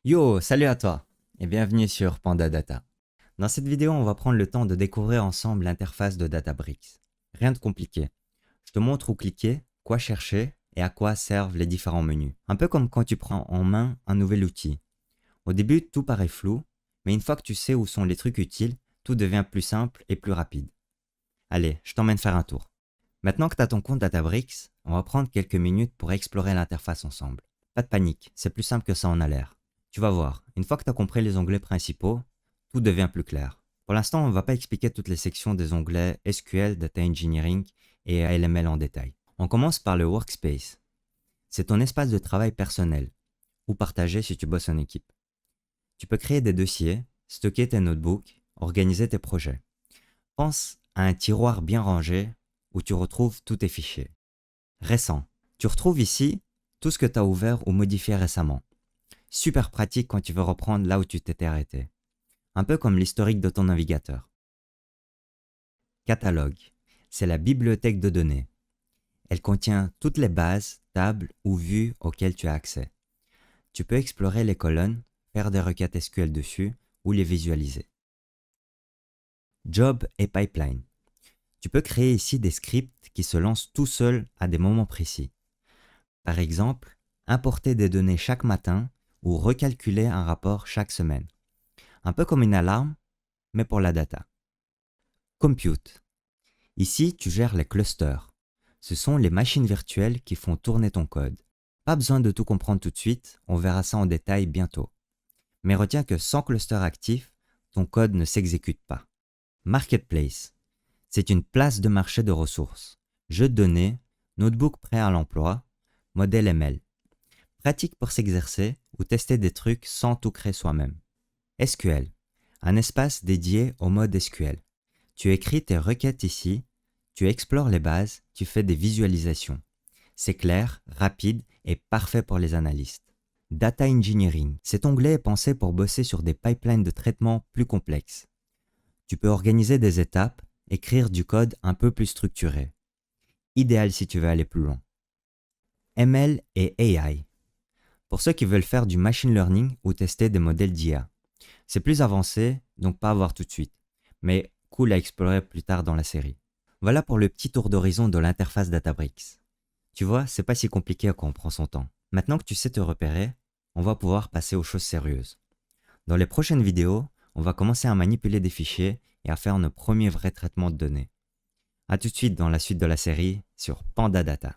Yo, salut à toi et bienvenue sur Panda Data. Dans cette vidéo, on va prendre le temps de découvrir ensemble l'interface de Databricks. Rien de compliqué. Je te montre où cliquer, quoi chercher et à quoi servent les différents menus. Un peu comme quand tu prends en main un nouvel outil. Au début, tout paraît flou, mais une fois que tu sais où sont les trucs utiles, tout devient plus simple et plus rapide. Allez, je t'emmène faire un tour. Maintenant que tu as ton compte Databricks, on va prendre quelques minutes pour explorer l'interface ensemble. Pas de panique, c'est plus simple que ça en a l'air. Tu vas voir, une fois que tu as compris les onglets principaux, tout devient plus clair. Pour l'instant, on ne va pas expliquer toutes les sections des onglets SQL, Data Engineering et ALML en détail. On commence par le Workspace. C'est ton espace de travail personnel, ou partagé si tu bosses en équipe. Tu peux créer des dossiers, stocker tes notebooks, organiser tes projets. Pense à un tiroir bien rangé où tu retrouves tous tes fichiers. Récent. Tu retrouves ici tout ce que tu as ouvert ou modifié récemment. Super pratique quand tu veux reprendre là où tu t'étais arrêté. Un peu comme l'historique de ton navigateur. Catalogue. C'est la bibliothèque de données. Elle contient toutes les bases, tables ou vues auxquelles tu as accès. Tu peux explorer les colonnes, faire des requêtes SQL dessus ou les visualiser. Job et pipeline. Tu peux créer ici des scripts qui se lancent tout seuls à des moments précis. Par exemple, importer des données chaque matin ou recalculer un rapport chaque semaine. Un peu comme une alarme, mais pour la data. Compute. Ici, tu gères les clusters. Ce sont les machines virtuelles qui font tourner ton code. Pas besoin de tout comprendre tout de suite, on verra ça en détail bientôt. Mais retiens que sans cluster actif, ton code ne s'exécute pas. Marketplace. C'est une place de marché de ressources. Jeux de données, notebook prêt à l'emploi, modèle ML. Pratique pour s'exercer ou tester des trucs sans tout créer soi-même. SQL. Un espace dédié au mode SQL. Tu écris tes requêtes ici, tu explores les bases, tu fais des visualisations. C'est clair, rapide et parfait pour les analystes. Data Engineering. Cet onglet est pensé pour bosser sur des pipelines de traitement plus complexes. Tu peux organiser des étapes, écrire du code un peu plus structuré. Idéal si tu veux aller plus loin. ML et AI. Pour ceux qui veulent faire du machine learning ou tester des modèles d'IA. C'est plus avancé, donc pas à voir tout de suite, mais cool à explorer plus tard dans la série. Voilà pour le petit tour d'horizon de l'interface Databricks. Tu vois, c'est pas si compliqué quand on prend son temps. Maintenant que tu sais te repérer, on va pouvoir passer aux choses sérieuses. Dans les prochaines vidéos, on va commencer à manipuler des fichiers et à faire nos premiers vrais traitements de données. A tout de suite dans la suite de la série sur Panda Data.